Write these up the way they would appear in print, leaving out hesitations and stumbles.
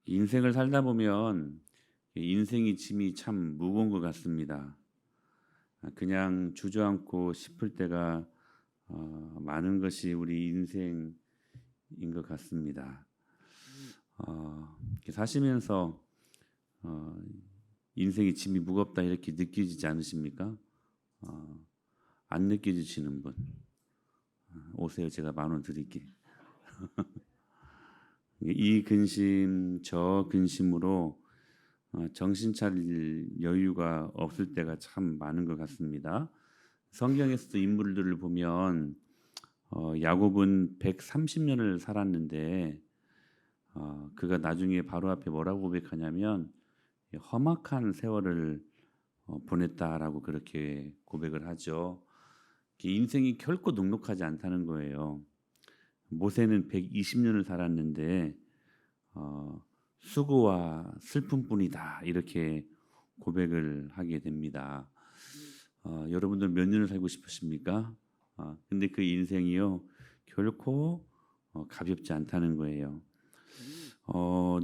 인생을 살다 보면 인생의 짐이 참 무거운 것 같습니다. 그냥 주저앉고 싶을 때가 많은 것이 우리 인생인 것 같습니다. 이렇게 사시면서 어, 인생의 짐이 무겁다 이렇게 느끼지 않으십니까? 어, 안 느껴지시는 분 오세요. 제가 10,000원 드릴게. 이 근심 저 근심으로 정신 차릴 여유가 없을 때가 참 많은 것 같습니다. 성경에서도 인물들을 보면 야곱은 130년을 살았는데 그가 나중에 바로 앞에 뭐라고 고백하냐면 험악한 세월을 보냈다라고 그렇게 고백을 하죠. 인생이 결코 녹록하지 않다는 거예요. 모세는 120년을 살았는데 수고와 슬픔뿐이다 이렇게 고백을 하게 됩니다. 여러분들 몇 년을 살고 싶으십니까? 근데 그 인생이요 결코 가볍지 않다는 거예요.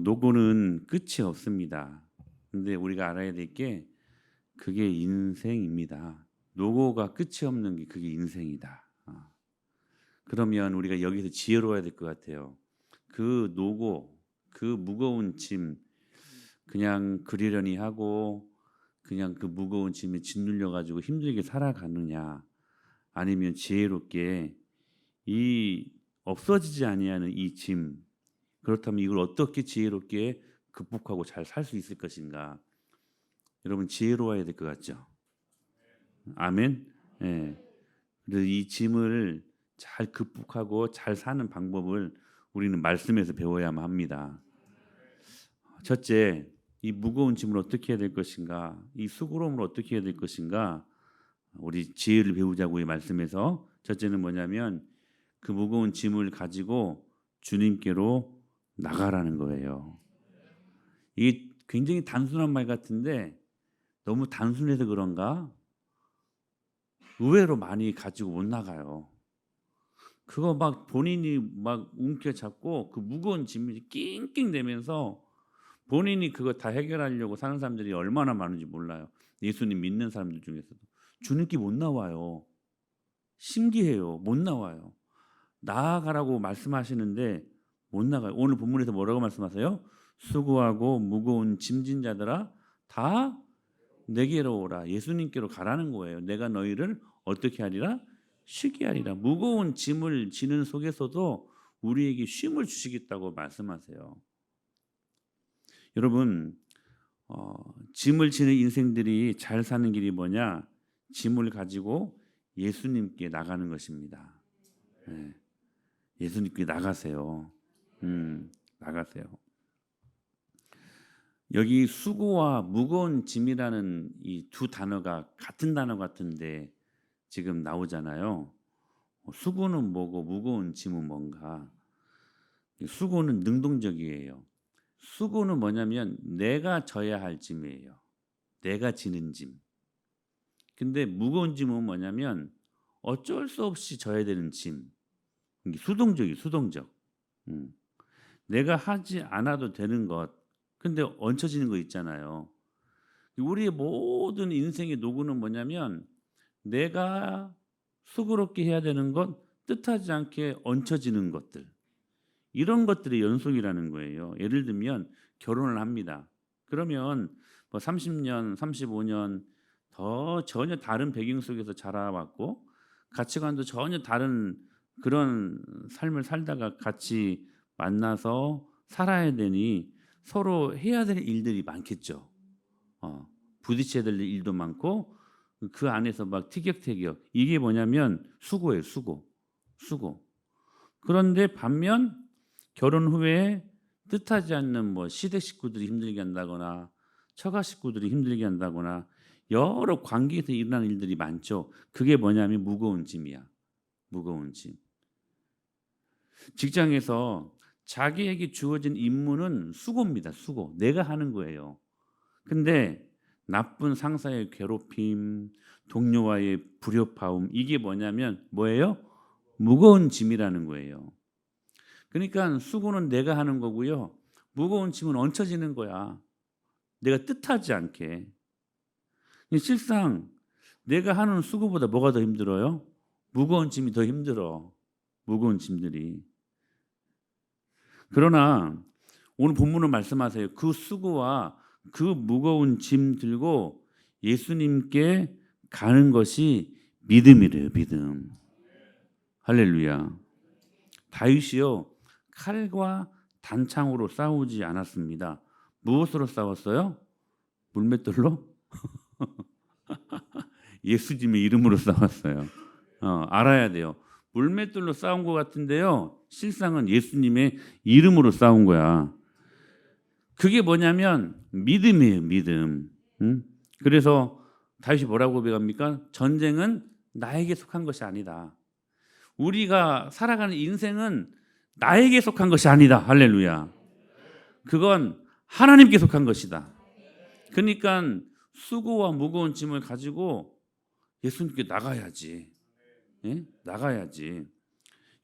노고는 끝이 없습니다. 근데 우리가 알아야 될 게 그게 인생입니다. 노고가 끝이 없는 게 그게 인생이다. 그러면 우리가 여기서 지혜로워야 될 것 같아요. 그 노고, 그 무거운 짐 그냥 그리려니 하고 그냥 그 무거운 짐에 짓눌려 가지고 힘들게 살아가느냐, 아니면 지혜롭게 이 없어지지 아니하는 이 짐, 그렇다면 이걸 어떻게 지혜롭게 극복하고 잘 살 수 있을 것인가? 여러분 지혜로워야 될 것 같죠? 아멘. 예. 그래서 이 짐을 잘 극복하고 잘 사는 방법을 우리는 말씀에서 배워야만 합니다. 첫째, 이 무거운 짐을 어떻게 해야 될 것인가? 이 수고로움을 어떻게 해야 될 것인가? 우리 지혜를 배우자고 이 말씀에서 첫째는 뭐냐면 그 무거운 짐을 가지고 주님께로 나가라는 거예요. 이게 굉장히 단순한 말 같은데 너무 단순해서 그런가? 의외로 많이 가지고 못 나가요. 그거 막 본인이 막 움켜잡고 그 무거운 짐을 낑낑대면서 본인이 그거 다 해결하려고 사는 사람들이 얼마나 많은지 몰라요. 예수님 믿는 사람들 중에서도 주님께 못 나와요. 신기해요. 못 나와요. 나아가라고 말씀하시는데 못 나가요. 오늘 본문에서 뭐라고 말씀하세요? 수고하고 무거운 짐진 자들아 다 내게로 오라. 예수님께로 가라는 거예요. 내가 너희를 어떻게 하리라? 쉬게 하리라. 무거운 짐을 지는 속에서도 우리에게 쉼을 주시겠다고 말씀하세요. 여러분 짐을 지는 인생들이 잘 사는 길이 뭐냐? 짐을 가지고 예수님께 나가는 것입니다. 네. 예수님께 나가세요. 나가세요. 여기 수고와 무거운 짐이라는 이 두 단어가 같은 단어 같은데 지금 나오잖아요. 수고는 뭐고 무거운 짐은 뭔가? 수고는 능동적이에요. 수고는 뭐냐면 내가 져야 할 짐이에요. 내가 지는 짐. 근데 무거운 짐은 뭐냐면 어쩔 수 없이 져야 되는 짐. 이게 수동적이 수동적. 음. 내가 하지 않아도 되는 것. 근데 얹혀지는 거 있잖아요. 우리의 모든 인생의 노고는 뭐냐면 내가 수고롭게 해야 되는 것, 뜻하지 않게 얹혀지는 것들. 이런 것들의 연속이라는 거예요. 예를 들면 결혼을 합니다. 그러면 뭐 30년, 35년 더 전혀 다른 배경 속에서 자라왔고 가치관도 전혀 다른 그런 삶을 살다가 같이 만나서 살아야 되니 서로 해야 될 일들이 많겠죠. 부딪혀야 될 일도 많고 그 안에서 막 티격태격 이게 뭐냐면 수고예요. 수고. 그런데 반면 결혼 후에 뜻하지 않는 뭐 시댁 식구들이 힘들게 한다거나 처가 식구들이 힘들게 한다거나 여러 관계에서 일어나는 일들이 많죠. 그게 뭐냐면 무거운 짐이야. 무거운 짐. 직장에서 자기에게 주어진 임무는 수고입니다. 수고. 내가 하는 거예요. 근데 나쁜 상사의 괴롭힘, 동료와의 불협화음 이게 뭐냐면 뭐예요? 무거운 짐이라는 거예요. 그러니까 수고는 내가 하는 거고요. 무거운 짐은 얹혀지는 거야. 내가 뜻하지 않게. 실상 내가 하는 수고보다 뭐가 더 힘들어요? 무거운 짐이 더 힘들어. 무거운 짐들이. 그러나 오늘 본문은 말씀하세요. 그 수고와 그 무거운 짐 들고 예수님께 가는 것이 믿음이래요. 믿음. 할렐루야. 다윗이요, 칼과 단창으로 싸우지 않았습니다. 무엇으로 싸웠어요? 물맷돌로? 예수님의 이름으로 싸웠어요. 알아야 돼요. 물맷돌로 싸운 것 같은데요, 실상은 예수님의 이름으로 싸운 거야. 그게 뭐냐면 믿음이에요. 믿음. 그래서 다윗이 뭐라고 고백합니까? 전쟁은 나에게 속한 것이 아니다. 우리가 살아가는 인생은 나에게 속한 것이 아니다. 할렐루야. 그건 하나님께 속한 것이다. 그러니까 수고와 무거운 짐을 가지고 예수님께 나가야지. 예? 나가야지.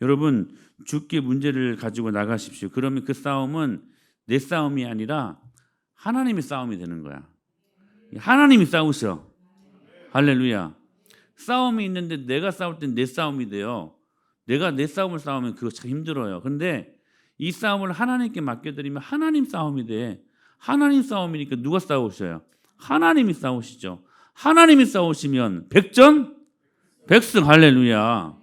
여러분, 주께 문제를 가지고 나가십시오. 그러면 그 싸움은 내 싸움이 아니라 하나님의 싸움이 되는 거야. 하나님이 싸우셔. 할렐루야. 싸움이 있는데 내가 싸울 땐 내 싸움이 돼요. 내가 내 싸움을 싸우면 그거 참 힘들어요. 그런데 이 싸움을 하나님께 맡겨드리면 하나님 싸움이 돼. 하나님 싸움이니까 누가 싸우셔요? 하나님이 싸우시죠. 하나님이 싸우시면 백전 백승. 할렐루야.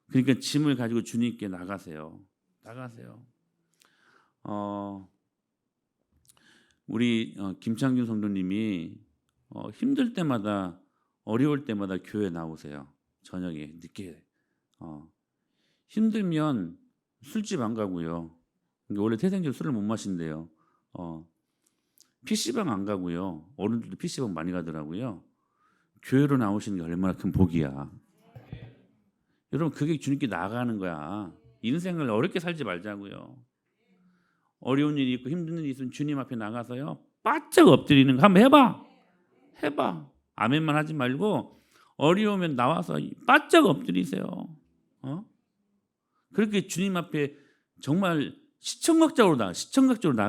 그러니까 짐을 가지고 주님께 나가세요. 나가세요. 우리 김창균 성도님이 힘들 때마다, 어려울 때마다 교회 나오세요. 저녁에 늦게. 힘들면 술집 안 가고요. 원래 태생적으로 술을 못 마신대요. PC방 안 가고요. 어른들도 PC방 많이 가더라고요. 교회로 나오시는 게 얼마나 큰 복이야. 여러분, 그게 주님께 나가는 거야. 인생을 어렵게 살지 말자고요. 어려운 일이 있고 힘든 일이 있으면 주님 앞에 나가서요, 바짝 엎드리는 거 한번 해봐. 아멘만 하지 말고 어려우면 나와서 바짝 엎드리세요. 그렇게 주님 앞에 정말 시청각적으로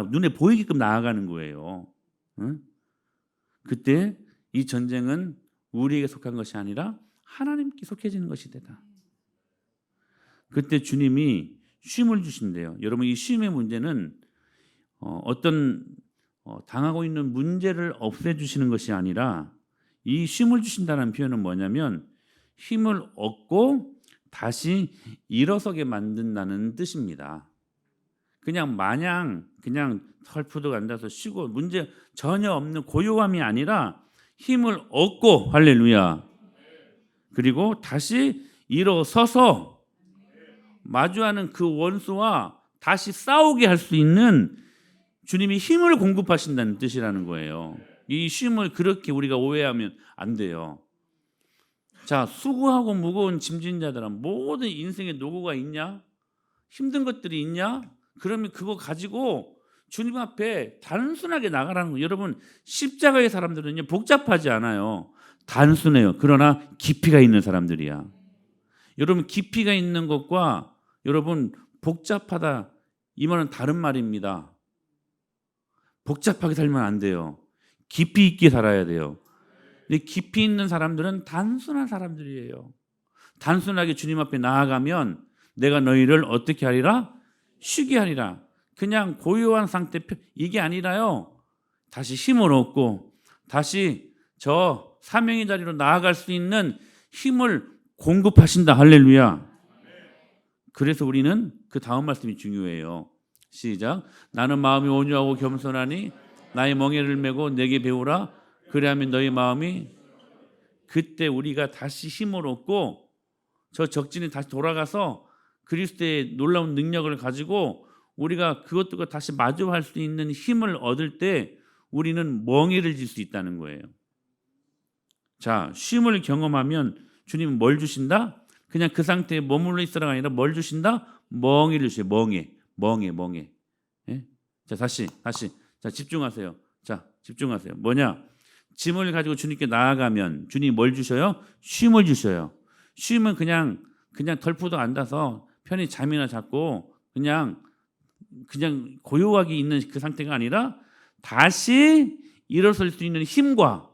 눈에 보이게끔 나아가는 거예요. 그때 이 전쟁은 우리에게 속한 것이 아니라 하나님께 속해지는 것이 되다. 그때 주님이 쉼을 주신대요. 여러분, 이 쉼의 문제는 어떤 당하고 있는 문제를 없애주시는 것이 아니라, 이 쉼을 주신다는 표현은 뭐냐면 힘을 얻고 다시 일어서게 만든다는 뜻입니다. 그냥 마냥 그냥 털푸득 앉아서 쉬고 문제 전혀 없는 고요함이 아니라 힘을 얻고, 할렐루야, 그리고 다시 일어서서 마주하는 그 원수와 다시 싸우게 할 수 있는 주님이 힘을 공급하신다는 뜻이라는 거예요. 이 쉼을 그렇게 우리가 오해하면 안 돼요. 자, 수고하고 무거운 짐진 자들은 모든 인생에 노고가 있냐? 힘든 것들이 있냐? 그러면 그거 가지고 주님 앞에 단순하게 나가라는 거예요. 여러분, 십자가의 사람들은요, 복잡하지 않아요. 단순해요. 그러나 깊이가 있는 사람들이야. 여러분, 깊이가 있는 것과 여러분 복잡하다, 이 말은 다른 말입니다. 복잡하게 살면 안 돼요. 깊이 있게 살아야 돼요. 근데 깊이 있는 사람들은 단순한 사람들이에요. 단순하게 주님 앞에 나아가면 내가 너희를 어떻게 하리라? 쉬게 하리라. 그냥 고요한 상태, 이게 아니라요, 다시 힘을 얻고 다시 저 사명의 자리로 나아갈 수 있는 힘을 공급하신다. 할렐루야. 그래서 우리는 그 다음 말씀이 중요해요. 시작. 나는 마음이 온유하고 겸손하니 나의 멍에를 메고 내게 배우라. 그래야면 너희 마음이, 그때 우리가 다시 힘을 얻고 저 적진에 다시 돌아가서 그리스도의 놀라운 능력을 가지고 우리가 그것들과 다시 마주할 수 있는 힘을 얻을 때 우리는 멍에를 질 수 있다는 거예요. 자, 쉼을 경험하면 주님은 뭘 주신다? 그냥 그 상태에 머물러 있으라가 아니라 뭘 주신다? 멍에를 주세요. 멍에. 예? 자, 다시. 자, 집중하세요. 자, 집중하세요. 뭐냐? 짐을 가지고 주님께 나아가면 주님이 뭘 주셔요? 쉼을 주셔요. 쉼은 그냥 덜푸덕 앉아서 편히 잠이나 자고 그냥 그냥 고요하게 있는 그 상태가 아니라 다시 일어설 수 있는 힘과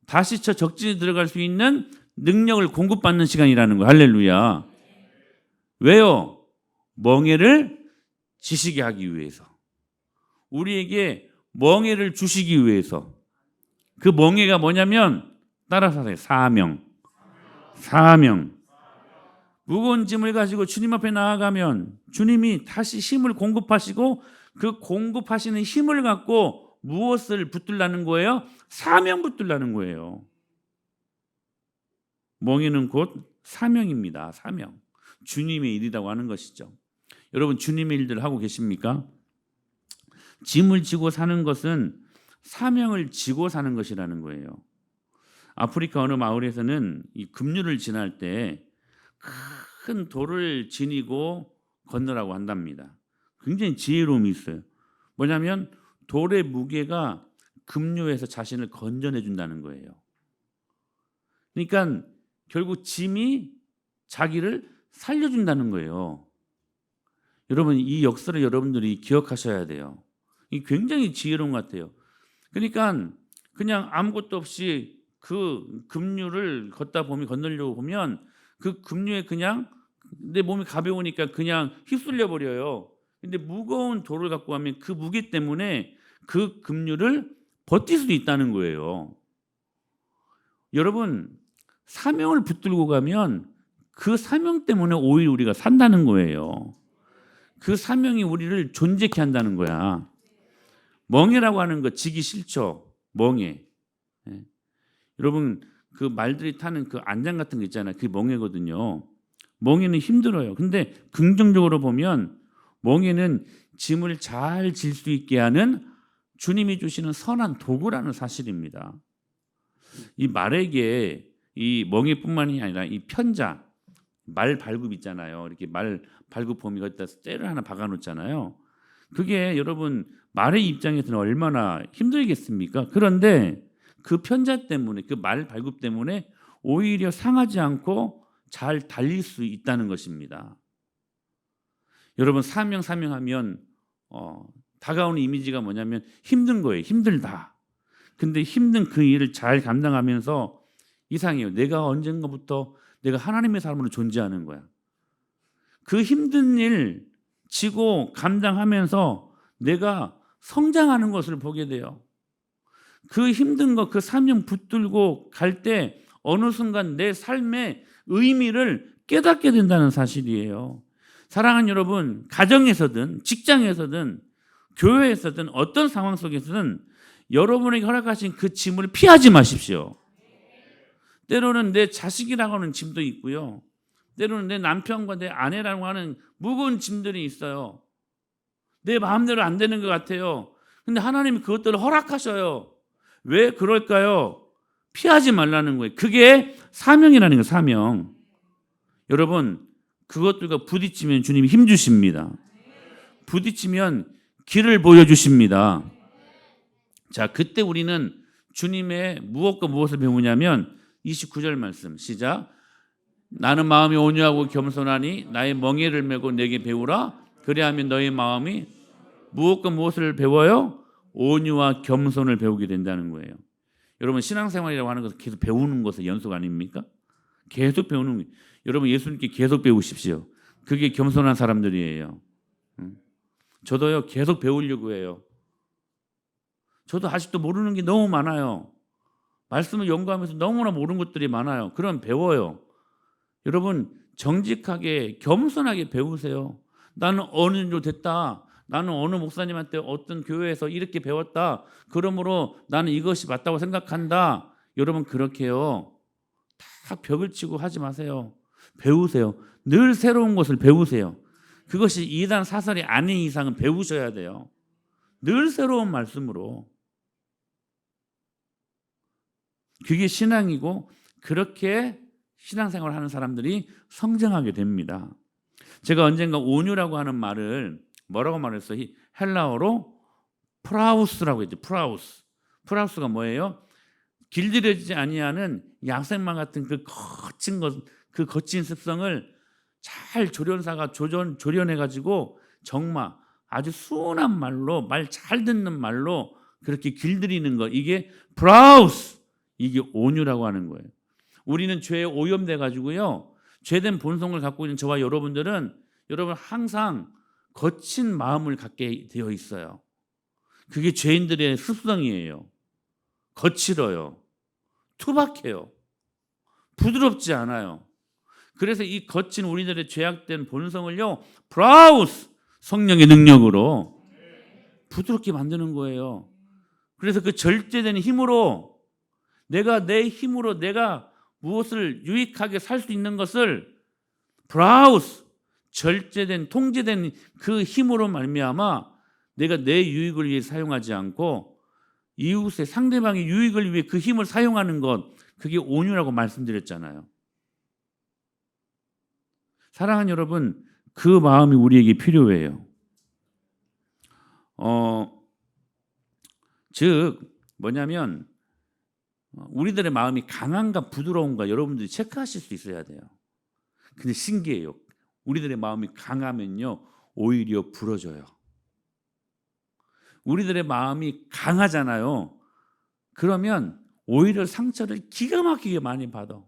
다시 저 적진에 들어갈 수 있는 능력을 공급받는 시간이라는 거예요. 할렐루야. 왜요? 멍에를 지시게 하기 위해서. 우리에게 멍에를 주시기 위해서. 그 멍에가 뭐냐면 따라서 하세요. 사명. 무거운 짐을 가지고 주님 앞에 나아가면 주님이 다시 힘을 공급하시고 그 공급하시는 힘을 갖고 무엇을 붙들라는 거예요? 사명 붙들라는 거예요. 멍에는 곧 사명입니다. 사명. 주님의 일이라고 하는 것이죠. 여러분 주님의 일들을 하고 계십니까? 짐을 지고 사는 것은 사명을 지고 사는 것이라는 거예요. 아프리카 어느 마을에서는 이 급류를 지날 때 큰 돌을 지니고 건너라고 한답니다. 굉장히 지혜로움이 있어요. 뭐냐면 돌의 무게가 급류에서 자신을 건져내 준다는 거예요. 그러니까 결국 짐이 자기를 살려준다는 거예요. 여러분 이 역사를 여러분들이 기억하셔야 돼요. 이 굉장히 지혜로운 것 같아요. 그러니까 그냥 아무것도 없이 그 급류를 건너려고 보면 그 급류에 그냥 내 몸이 가벼우니까 그냥 휩쓸려 버려요. 근데 무거운 돌을 갖고 가면 그 무게 때문에 그 급류를 버틸 수도 있다는 거예요. 여러분 사명을 붙들고 가면 그 사명 때문에 오히려 우리가 산다는 거예요. 그 사명이 우리를 존재케 한다는 거야. 멍에라고 하는 거 지기 싫죠. 멍에. 예. 여러분 그 말들이 타는 그 안장 같은 거 있잖아요. 그게 멍에거든요. 멍에는 힘들어요. 근데 긍정적으로 보면 멍에는 짐을 잘 질 수 있게 하는 주님이 주시는 선한 도구라는 사실입니다. 이 말에게 이 멍에뿐만이 아니라 이 편자, 말 발굽 있잖아요. 이렇게 말 발굽 범위 거기다 쇠를 하나 박아 놓잖아요. 그게 여러분 말의 입장에서는 얼마나 힘들겠습니까? 그런데 그 편자 때문에 그 말 발굽 때문에 오히려 상하지 않고 잘 달릴 수 있다는 것입니다. 여러분 사명하면 다가오는 이미지가 뭐냐면 힘든 거예요. 힘들다. 근데 힘든 그 일을 잘 감당하면서 이상해요. 내가 언젠가부터 내가 하나님의 사람으로 존재하는 거야. 그 힘든 일 지고 감당하면서 내가 성장하는 것을 보게 돼요. 그 힘든 거, 그 사명 붙들고 갈 때 어느 순간 내 삶의 의미를 깨닫게 된다는 사실이에요. 사랑하는 여러분, 가정에서든 직장에서든 교회에서든 어떤 상황 속에서든 여러분에게 허락하신 그 짐을 피하지 마십시오. 때로는 내 자식이라고 하는 짐도 있고요. 때로는 내 남편과 내 아내라고 하는 무거운 짐들이 있어요. 내 마음대로 안 되는 것 같아요. 근데 하나님이 그것들을 허락하셔요. 왜 그럴까요? 피하지 말라는 거예요. 그게 사명이라는 거예요. 사명. 여러분 그것들과 부딪히면 주님이 힘 주십니다. 부딪히면 길을 보여주십니다. 자, 그때 우리는 주님의 무엇과 무엇을 배우냐면 29절 말씀 시작. 나는 마음이 온유하고 겸손하니 나의 멍에를 메고 내게 배우라. 그리하면 너의 마음이 무엇과 무엇을 배워요? 온유와 겸손을 배우게 된다는 거예요. 여러분 신앙생활이라고 하는 것은 계속 배우는 것의 연속 아닙니까? 계속 배우는 거예요. 여러분 예수님께 계속 배우십시오. 그게 겸손한 사람들이에요. 저도요 계속 배우려고 해요. 저도 아직도 모르는 게 너무 많아요. 말씀을 연구하면서 너무나 모르는 것들이 많아요. 그럼 배워요. 여러분 정직하게 겸손하게 배우세요. 나는 어느 정도 됐다. 나는 어느 목사님한테 어떤 교회에서 이렇게 배웠다. 그러므로 나는 이것이 맞다고 생각한다. 여러분 그렇게요. 다 벽을 치고 하지 마세요. 배우세요. 늘 새로운 것을 배우세요. 그것이 이단 사설이 아닌 이상은 배우셔야 돼요. 늘 새로운 말씀으로. 그게 신앙이고 그렇게 신앙생활을 하는 사람들이 성장하게 됩니다. 제가 언젠가 온유라고 하는 말을 뭐라고 말했어요? 헬라어로 프라우스라고 했죠. 프라우스. 프라우스가 뭐예요? 길들여지지 아니하는 양생망 같은 그 거친 것, 그 거친 습성을 잘 조련사가 조련해 가지고 정마 아주 순한 말로, 말 잘 듣는 말로 그렇게 길들이는 거, 이게 브라우스, 이게 온유라고 하는 거예요. 우리는 죄에 오염돼 가지고요, 죄된 본성을 갖고 있는 저와 여러분들은 여러분 항상 거친 마음을 갖게 되어 있어요. 그게 죄인들의 습성이에요. 거칠어요. 투박해요. 부드럽지 않아요. 그래서 이 거친 우리들의 죄악된 본성을요, 브라우스, 성령의 능력으로 부드럽게 만드는 거예요. 그래서 그 절제된 힘으로 내 힘으로 내가 무엇을 유익하게 살 수 있는 것을 브라우스, 절제된 통제된 그 힘으로 말미암아 내가 내 유익을 위해 사용하지 않고 이웃의 상대방의 유익을 위해 그 힘을 사용하는 것, 그게 온유라고 말씀드렸잖아요. 사랑하는 여러분, 그 마음이 우리에게 필요해요. 즉 뭐냐면 우리들의 마음이 강한가 부드러운가 여러분들이 체크하실 수 있어야 돼요. 근데 신기해요. 우리들의 마음이 강하면요, 오히려 부러져요. 우리들의 마음이 강하잖아요. 그러면 오히려 상처를 기가 막히게 많이 받아.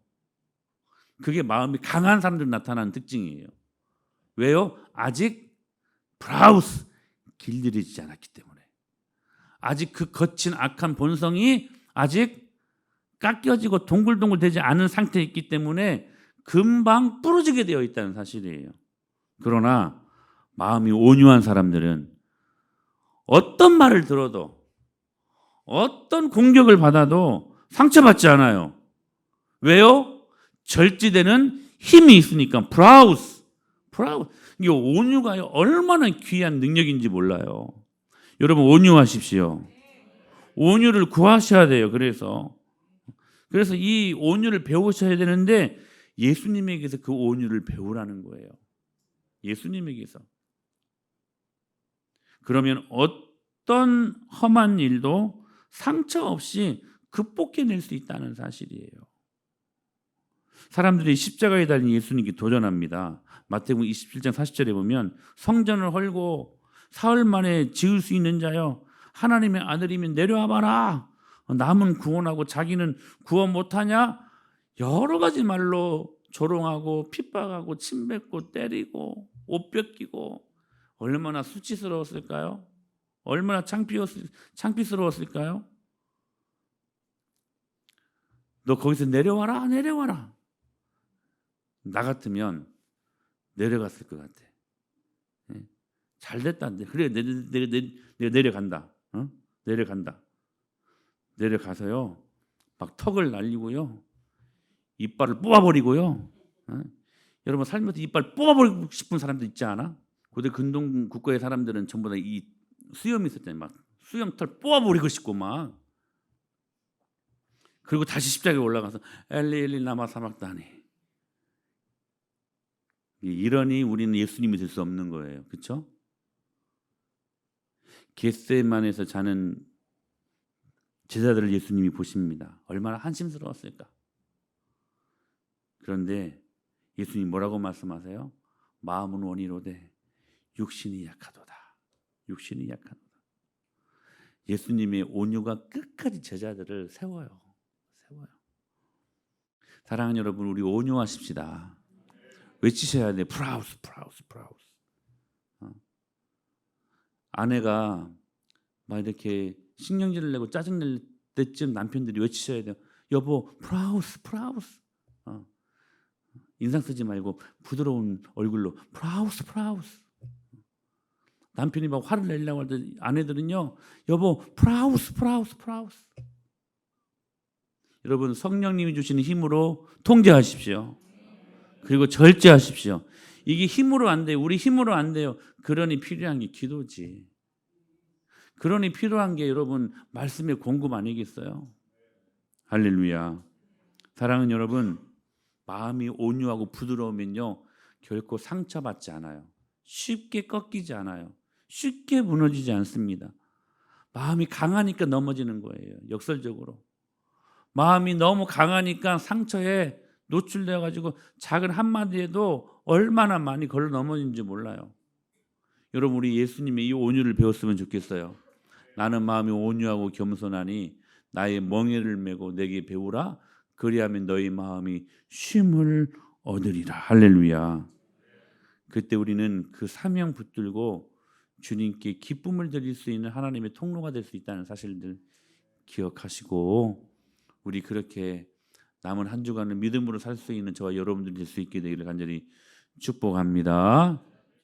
그게 마음이 강한 사람들 나타나는 특징이에요. 왜요? 아직 브라우스, 길들이지 않았기 때문에. 아직 그 거친 악한 본성이 아직 깎여지고 동글동글 되지 않은 상태에 있기 때문에 금방 부러지게 되어 있다는 사실이에요. 그러나 마음이 온유한 사람들은 어떤 말을 들어도, 어떤 공격을 받아도 상처받지 않아요. 왜요? 절제되는 힘이 있으니까. 브라우스. 이게 온유가 얼마나 귀한 능력인지 몰라요. 여러분 온유하십시오. 온유를 구하셔야 돼요. 그래서 이 온유를 배우셔야 되는데 예수님에게서 그 온유를 배우라는 거예요. 예수님에게서. 그러면 어떤 험한 일도 상처 없이 극복해낼 수 있다는 사실이에요. 사람들이 십자가에 달린 예수님께 도전합니다. 마태복음 27장 40절에 보면 성전을 헐고 사흘 만에 지을 수 있는 자여 하나님의 아들이면 내려와 봐라. 남은 구원하고 자기는 구원 못하냐? 여러 가지 말로 조롱하고 핍박하고 침뱉고 때리고 옷 뺏기고 얼마나 수치스러웠을까요? 얼마나 창피스러웠을까요? 너 거기서 내려와라. 나 같으면 내려갔을 것 같아. 잘 됐다. 그래, 내가 내려간다. 내려가서요, 막 턱을 날리고요, 이빨을 뽑아버리고요. 여러분 살면서 이빨 뽑아버리고 싶은 사람들 있지 않아? 고대 근동 국가의 사람들은 전부 다 이 수염이 있었잖아요. 막 수염털 뽑아버리고 싶고 막. 그리고 다시 십자가에 올라가서 엘리 라마 사박다니. 이러니 우리는 예수님이 될 수 없는 거예요. 그렇죠? 겟세마네에서 자는 제자들을 예수님이 보십니다. 얼마나 한심스러웠을까. 그런데 예수님 뭐라고 말씀하세요? 마음은 원이로되 육신이 약하도다. 예수님의 온유가 끝까지 제자들을 세워요. 사랑하는 여러분, 우리 온유하십시다. 외치셔야 돼. 프라우스. 아내가 막 이렇게 신경질을 내고 짜증낼 때쯤 남편들이 외치셔야 돼요. 여보, 프라우스. 인상 쓰지 말고 부드러운 얼굴로 프라우스. 남편이 막 화를 내려고 할 때 아내들은요, 여보, 프라우스. 여러분 성령님이 주시는 힘으로 통제하십시오. 그리고 절제하십시오. 이게 힘으로 안 돼요. 우리 힘으로 안 돼요. 그러니 필요한 게 기도지. 그러니 필요한 게 여러분 말씀의 공급 아니겠어요? 할렐루야. 사랑하는 여러분, 마음이 온유하고 부드러우면요, 결코 상처받지 않아요. 쉽게 꺾이지 않아요. 쉽게 무너지지 않습니다. 마음이 강하니까 넘어지는 거예요. 역설적으로. 마음이 너무 강하니까 상처에 노출되어 가지고 작은 한마디에도 얼마나 많이 걸러 넘어진지 몰라요. 여러분 우리 예수님의 이 온유를 배웠으면 좋겠어요. 나는 마음이 온유하고 겸손하니 나의 멍에를 메고 내게 배우라. 그리하면 너희 마음이 쉼을 얻으리라. 할렐루야. 그때 우리는 그 사명 붙들고 주님께 기쁨을 드릴 수 있는 하나님의 통로가 될 수 있다는 사실들 기억하시고 우리 그렇게 남은 한 주간을 믿음으로 살 수 있는 저와 여러분들이 될 수 있게 되기를 간절히 축복합니다.